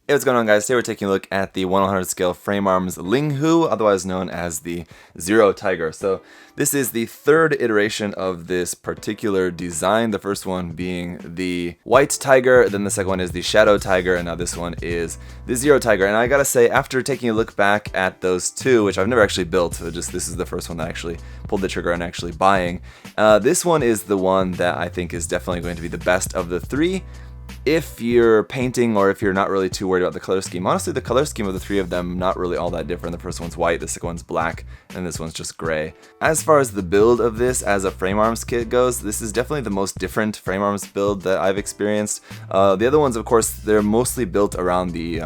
Hey, what's going on, guys? Today we're taking a look at the 1/100 scale frame arms Linghu, otherwise known as the Zero Tiger. So this is the third iteration of this particular design. The first one being the White Tiger, then the second one is the Shadow Tiger, and now this one is the Zero Tiger. And I gotta say, after taking a look back at those two, which I've never actually built, so just this is the first one that I actually pulled the trigger on actually buying, this one is the one that I think is definitely going to be the best of the three. If you're painting or if you're not really too worried about the color scheme. Honestly, the color scheme of the three of them, not really all that different. The first one's white, the second one's black, and this one's just gray. As far as the build of this as a frame arms kit goes, this is definitely the most different frame arms build that I've experienced. The other ones, of course, they're mostly built around the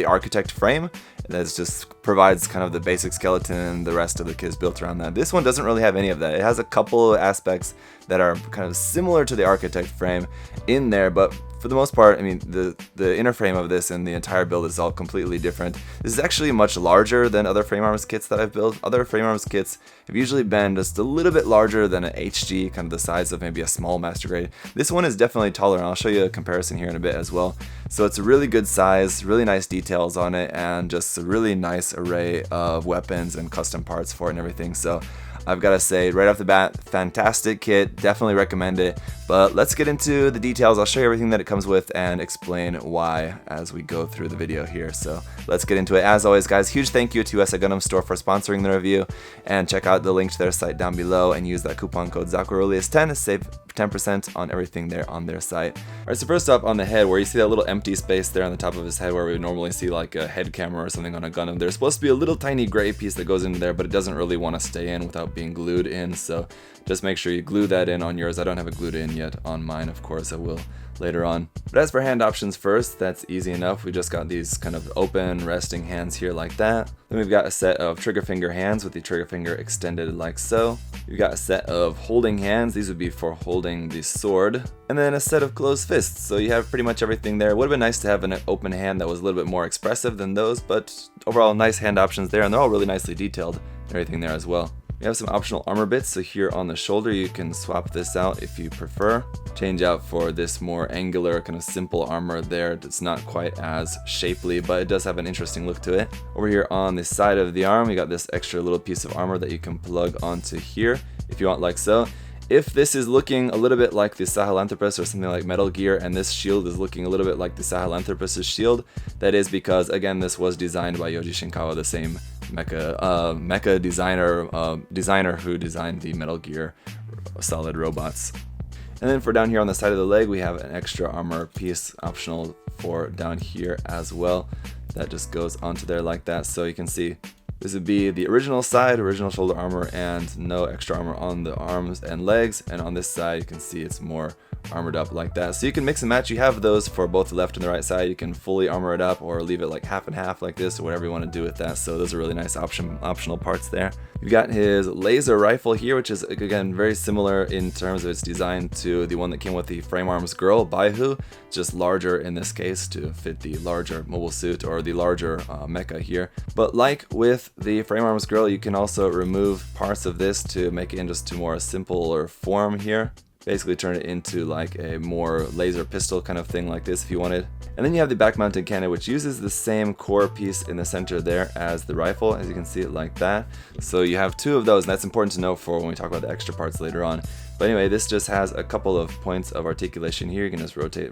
architect frame. That just provides kind of the basic skeleton, and the rest of the kit is built around that. This one doesn't really have any of that. It has a couple of aspects that are kind of similar to the architect frame in there, but for the most part, I mean, the inner frame of this and the entire build is all completely different. This is actually much larger than other frame arms kits that I've built. Other frame arms kits have usually been just a little bit larger than an HG, kind of the size of maybe a small master grade. This one is definitely taller, and I'll show you a comparison here in a bit as well. So it's a really good size, really nice details on it, and just a really nice array of weapons and custom parts for it and everything. So I've got to say, right off the bat, fantastic kit, definitely recommend it. But let's get into the details. I'll show you everything that it comes with and explain why as we go through the video here. So let's get into it. As always, guys, huge thank you to USA Gundam Store for sponsoring the review, and check out the link to their site down below and use that coupon code ZakuAurelius10 to save 10% on everything there on their site. Alright, so first up on the head, where you see that little empty space there on the top of his head where we would normally see like a head camera or something on a Gundam, there's supposed to be a little tiny gray piece that goes into there, but it doesn't really want to stay in without being glued in, so just make sure you glue that in on yours. I don't have it glued in yet on mine, of course I will later on. But as for hand options first, that's easy enough. We just got these kind of open resting hands here like that. Then we've got a set of trigger finger hands with the trigger finger extended like so. We've got a set of holding hands. These would be for holding the sword. And then a set of closed fists. So you have pretty much everything there. It would have been nice to have an open hand that was a little bit more expressive than those, but overall nice hand options there, and they're all really nicely detailed and everything there as well. We have some optional armor bits, so here on the shoulder you can swap this out if you prefer. Change out for this more angular, kind of simple armor there that's not quite as shapely, but it does have an interesting look to it. Over here on the side of the arm, you got this extra little piece of armor that you can plug onto here if you want, like so. If this is looking a little bit like the Sahelanthropus or something like Metal Gear, and this shield is looking a little bit like the Sahelanthropus' shield, that is because, again, this was designed by Yoji Shinkawa, the same mecha designer who designed the Metal Gear Solid robots. And then for down here on the side of the leg, we have an extra armor piece optional for down here as well. That just goes onto there like that, so you can see this would be the original side, original shoulder armor, and no extra armor on the arms and legs. And on this side, you can see it's more armored up like that. So you can mix and match. You have those for both the left and the right side. You can fully armor it up or leave it like half and half like this, or whatever you want to do with that. So those are really nice optional parts there. You've got his laser rifle here, which is, again, very similar in terms of its design to the one that came with the frame arms girl, Baihu, just larger in this case to fit the larger mobile suit or the larger mecha here. But like with the frame arms girl, you can also remove parts of this to make it in just to more simpler form here. Basically turn it into like a more laser pistol kind of thing like this if you wanted. And then you have the back mounted cannon, which uses the same core piece in the center there as the rifle, as you can see it like that. So you have two of those, and that's important to know for when we talk about the extra parts later on. But anyway, this just has a couple of points of articulation here. You can just rotate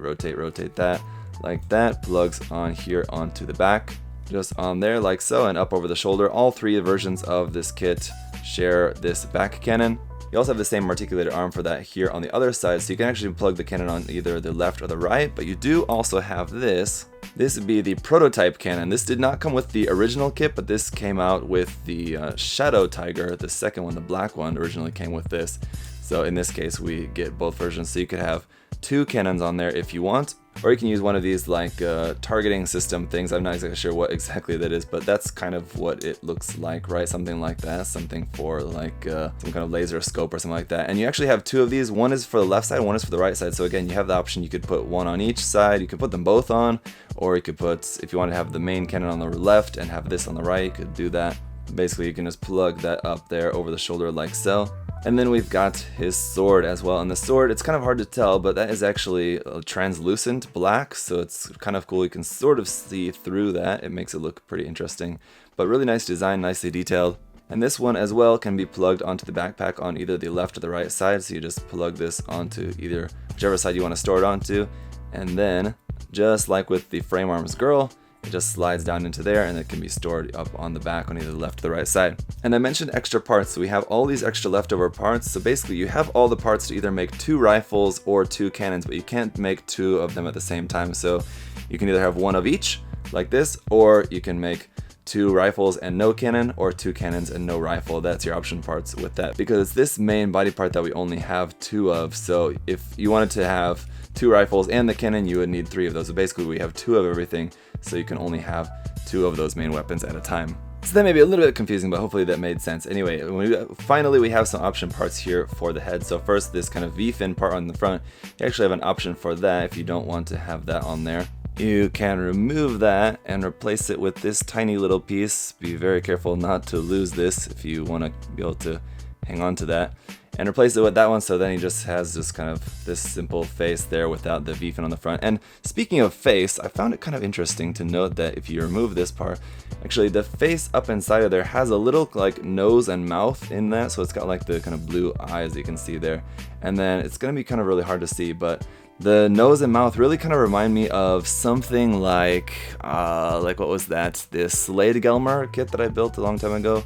that like that. Plugs on here onto the back, just on there like so, and up over the shoulder. All three versions of this kit share this back cannon. You also have the same articulated arm for that here on the other side, so you can actually plug the cannon on either the left or the right, but you do also have this. This would be the prototype cannon. This did not come with the original kit, but this came out with the Shadow Tiger, the second one, the black one, originally came with this. So in this case, we get both versions, so you could have two cannons on there if you want, or you can use one of these like targeting system things. I'm not exactly sure what exactly that is, but that's kind of what it looks like, right? Something like that, something for like some kind of laser scope or something like that. And you actually have two of these. One is for the left side, one is for the right side. So again, you have the option, you could put one on each side, you could put them both on, or you could put, if you want to have the main cannon on the left and have this on the right, you could do that. Basically, you can just plug that up there over the shoulder like so. And then we've got his sword as well. And the sword, it's kind of hard to tell, but that is actually translucent black, so it's kind of cool. You can sort of see through that. It makes it look pretty interesting. But really nice design, nicely detailed. And this one as well can be plugged onto the backpack on either the left or the right side. So you just plug this onto either whichever side you want to store it onto. And then, just like with the frame arms girl, it just slides down into there and it can be stored up on the back on either the left or the right side. And I mentioned extra parts, so we have all these extra leftover parts. So basically you have all the parts to either make 2 rifles or 2 cannons, but you can't make 2 of them at the same time. So you can either have 1 of each, like this, or you can make 2 rifles and no cannon, or 2 cannons and no rifle. That's your option parts with that, because it's this main body part that we only have 2 of. So if you wanted to have 2 rifles and the cannon, you would need 3 of those. So basically we have 2 of everything, so you can only have 2 of those main weapons at a time. So that may be a little bit confusing, but hopefully that made sense. Anyway, finally we have some option parts here for the head. So first, this kind of V-fin part on the front, you actually have an option for that if you don't want to have that on there. You can remove that and replace it with this tiny little piece. Be very careful not to lose this if you want to be able to hang on to that. And replace it with that one, so then he just has just kind of this simple face there without the V-fin on the front. And speaking of face, I found it kind of interesting to note that if you remove this part, actually the face up inside of there has a little like nose and mouth in that, so it's got like the kind of blue eyes you can see there. And then it's going to be kind of really hard to see, but the nose and mouth really kind of remind me of something like what was that? This Slade Gelmer kit that I built a long time ago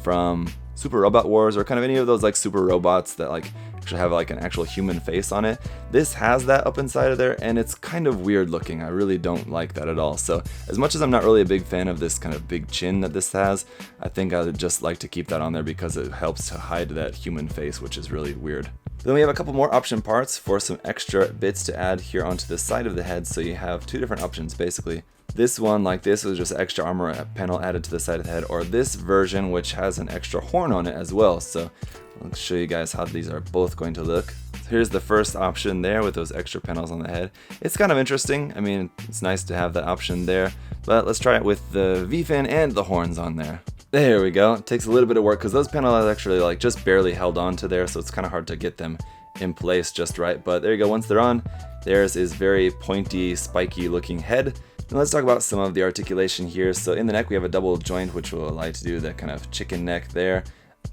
from Super Robot Wars, or kind of any of those like super robots that like actually have like an actual human face on it. This has that up inside of there, and it's kind of weird looking. I really don't like that at all. So as much as I'm not really a big fan of this kind of big chin that this has, I think I would just like to keep that on there because it helps to hide that human face, which is really weird. Then we have a couple more option parts for some extra bits to add here onto the side of the head. So you have 2 different options basically. This one, like this, was just extra armor panel added to the side of the head, or this version which has an extra horn on it as well. So I'll show you guys how these are both going to look. So here's the first option there with those extra panels on the head. It's kind of interesting. I mean, it's nice to have that option there, but let's try it with the V-fin and the horns on there. There we go. It takes a little bit of work because those panels are actually like just barely held on to there, so it's kind of hard to get them in place just right. But there you go. Once they're on, there's is very pointy, spiky looking head. And let's talk about some of the articulation here. So in the neck we have a double joint which will allow you to do that kind of chicken neck there.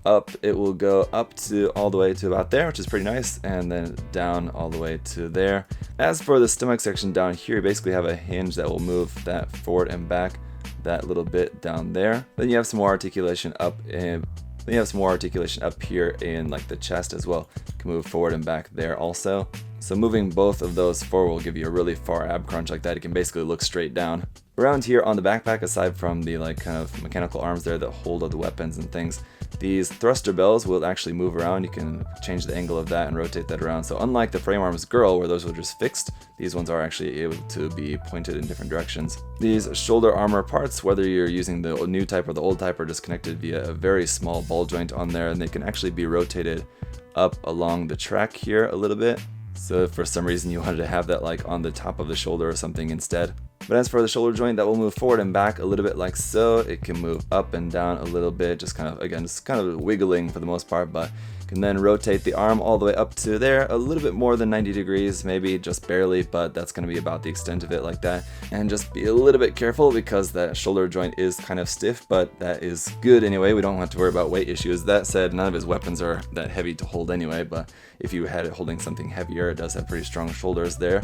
Up, it will go up to all the way to about there, which is pretty nice, and then down all the way to there. As for the stomach section down here, you basically have a hinge that will move that forward and back that little bit down there. Then you have some more articulation up in up here in like the chest as well. You can move forward and back there also. So moving both of those forward will give you a really far ab crunch like that. You can basically look straight down. Around here on the backpack, aside from the like kind of mechanical arms there that hold all the weapons and things, these thruster bells will actually move around. You can change the angle of that and rotate that around. So unlike the frame arms girl where those were just fixed, these ones are actually able to be pointed in different directions. These shoulder armor parts, whether you're using the new type or the old type, are just connected via a very small ball joint on there, and they can actually be rotated up along the track here a little bit. So if for some reason you wanted to have that like on the top of the shoulder or something instead. But as for the shoulder joint, that will move forward and back a little bit like so. It can move up and down a little bit, just kind of, again, just kind of wiggling for the most part, but can then rotate the arm all the way up to there, a little bit more than 90 degrees, maybe just barely, but that's going to be about the extent of it like that. And just be a little bit careful because that shoulder joint is kind of stiff, but that is good anyway. We don't have to worry about weight issues. That said, none of his weapons are that heavy to hold anyway, but if you had it holding something heavier, it does have pretty strong shoulders there.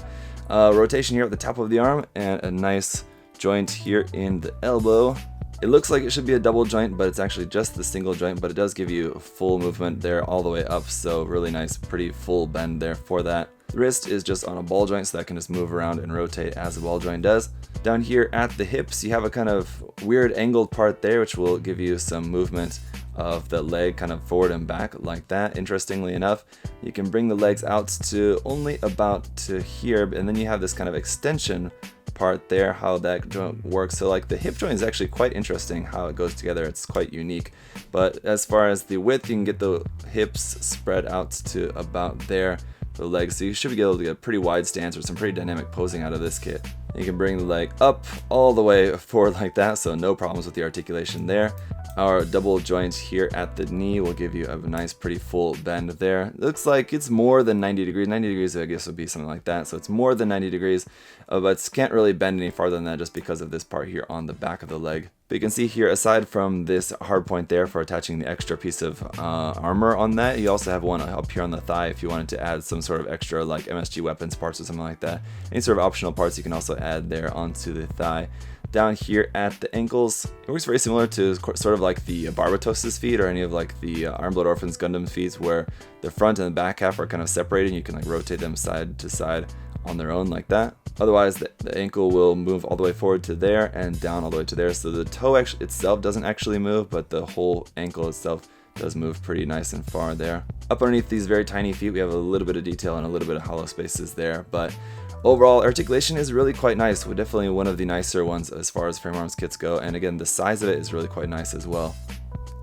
Rotation here at the top of the arm, and a nice joint here in the elbow. It looks like it should be a double joint, but it's actually just the single joint, but it does give you full movement there all the way up, so really nice, pretty full bend there for that. The wrist is just on a ball joint, so that can just move around and rotate as the ball joint does. Down here at the hips, you have a kind of weird angled part there, which will give you some movement of the leg kind of forward and back like that. Interestingly enough, you can bring the legs out to only about to here, and then you have this kind of extension part there, how that joint works. So like the hip joint is actually quite interesting how it goes together. It's quite unique. But as far as the width, you can get the hips spread out to about there for the legs. So you should be able to get a pretty wide stance or some pretty dynamic posing out of this kit. You can bring the leg up all the way forward like that, so no problems with the articulation there. Our double joint here at the knee will give you a nice pretty full bend there. It looks like it's more than 90 degrees. 90 degrees I guess would be something like that. So it's more than 90 degrees, but can't really bend any farther than that just because of this part here on the back of the leg. But you can see here, aside from this hard point there for attaching the extra piece of armor on that, you also have one up here on the thigh if you wanted to add some sort of extra like MSG weapons parts or something like that. Any sort of optional parts you can also add there onto the thigh. Down here at the ankles, it works very similar to sort of like the Barbatos' feet or any of like the Ironblood Orphans Gundam feet, where the front and the back half are kind of separated and you can like rotate them side to side on their own like that. Otherwise the ankle will move all the way forward to there and down all the way to there, so the toe itself doesn't actually move, but the whole ankle itself does move pretty nice and far there. Up underneath these very tiny feet we have a little bit of detail and a little bit of hollow spaces there, but overall articulation is really quite nice. We're definitely one of the nicer ones as far as frame arms kits go, and again the size of it is really quite nice as well.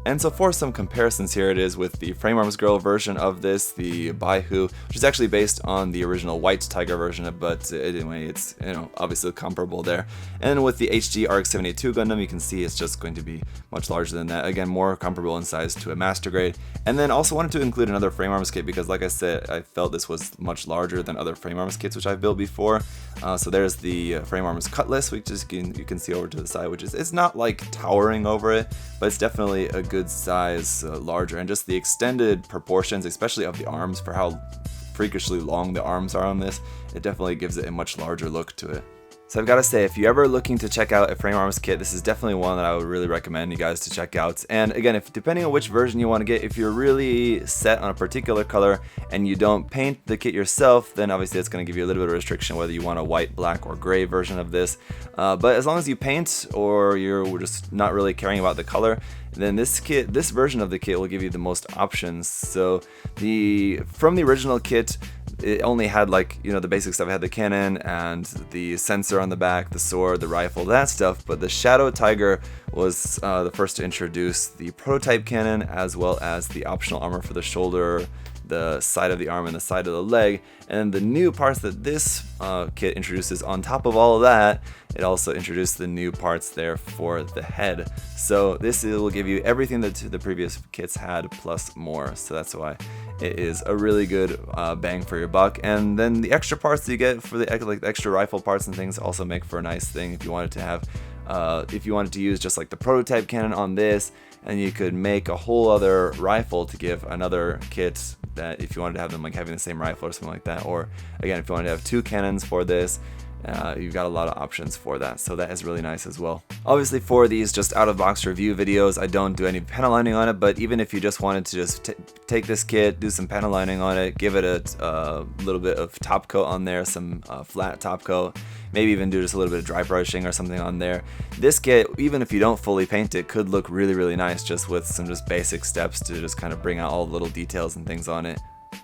And so for some comparisons, here it is with the Frame Arms Girl version of this, the Baihu, which is actually based on the original White Tiger version, but anyway, it's, you know, obviously comparable there. And with the HD RX-782 Gundam, you can see it's just going to be much larger than that. Again, more comparable in size to a Master Grade. And then also wanted to include another Frame Arms kit because, like I said, I felt this was much larger than other Frame Arms kits which I've built before. So there's the Frame Arms Cutlass, which is, you can see over to the side, which is, it's not like towering over it, but it's definitely a good size larger, and just the extended proportions, especially of the arms, for how freakishly long the arms are on this, it definitely gives it a much larger look to it. So I've got to say, if you're ever looking to check out a frame arms kit, this is definitely one that I would really recommend you guys to check out. And again, depending on which version you want to get, if you're really set on a particular color and you don't paint the kit yourself, then obviously it's going to give you a little bit of restriction whether you want a white, black, or gray version of this. But as long as you paint, or you're just not really caring about the color, then this version of the kit will give you the most options. So from the original kit, it only had, like, you know, the basic stuff. It had the cannon and the sensor on the back, the sword, the rifle, that stuff. But the Shadow Tiger was the first to introduce the prototype cannon, as well as the optional armor for the shoulder, the side of the arm, and the side of the leg. And the new parts that this kit introduces on top of all of that, it also introduced the new parts there for the head. So this will give you everything that the previous kits had plus more. So that's why it is a really good bang for your buck. And then the extra parts that you get for the extra rifle parts and things also make for a nice thing if you wanted to have, if you wanted to use just like the prototype cannon on this, and you could make a whole other rifle to give another kit that if you wanted to have them like having the same rifle or something like that. Or again, if you wanted to have two cannons for this, you've got a lot of options for that, so that is really nice as well. Obviously for these just out-of-box review videos, I don't do any panel lining on it, but even if you just wanted to just take this kit, do some panel lining on it, give it a little bit of top coat on there, some flat top coat, maybe even do just a little bit of dry brushing or something on there, this kit, even if you don't fully paint it, could look really, really nice just with some just basic steps to just kind of bring out all the little details and things on it.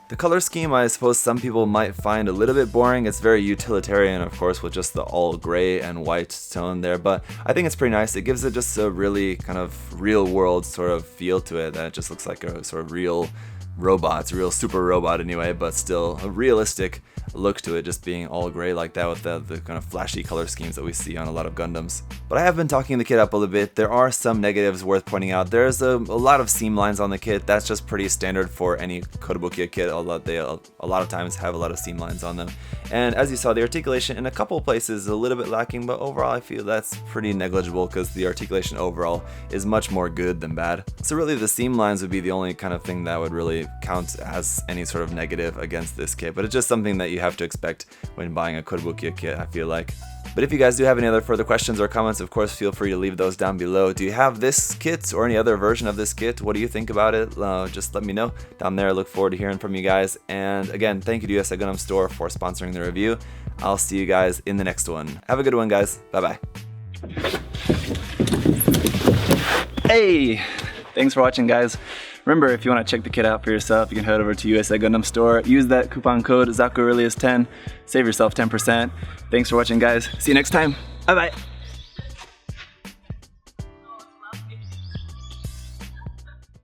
The color scheme, I suppose some people might find a little bit boring. It's very utilitarian, of course, with just the all gray and white tone there, but I think it's pretty nice. It gives it just a really kind of real world sort of feel to it, that it just looks like a sort of real robot. It's a real super robot anyway, but still a realistic look to it, just being all gray like that with the kind of flashy color schemes that we see on a lot of Gundams. But I have been talking the kit up a little bit. There are some negatives worth pointing out. There's a lot of seam lines on the kit. That's just pretty standard for any Kotobukiya kit, although they a lot of times have a lot of seam lines on them. And as you saw, the articulation in a couple places is a little bit lacking, but overall I feel that's pretty negligible because the articulation overall is much more good than bad. So really the seam lines would be the only kind of thing that would really count as any sort of negative against this kit, but it's just something that you have to expect when buying a Kotobukiya kit, I feel like. But if you guys do have any other further questions or comments, of course, feel free to leave those down below. Do you have this kit or any other version of this kit? What do you think about it? Just let me know down there. I look forward to hearing from you guys. And again, thank you to USA Gundam Store for sponsoring the review. I'll see you guys in the next one. Have a good one, guys. Bye-bye. Hey! Thanks for watching, guys. Remember, if you want to check the kit out for yourself, you can head over to USA Gundam Store. Use that coupon code ZakuAurelius10. Save yourself 10%. Thanks for watching, guys. See you next time. Bye-bye.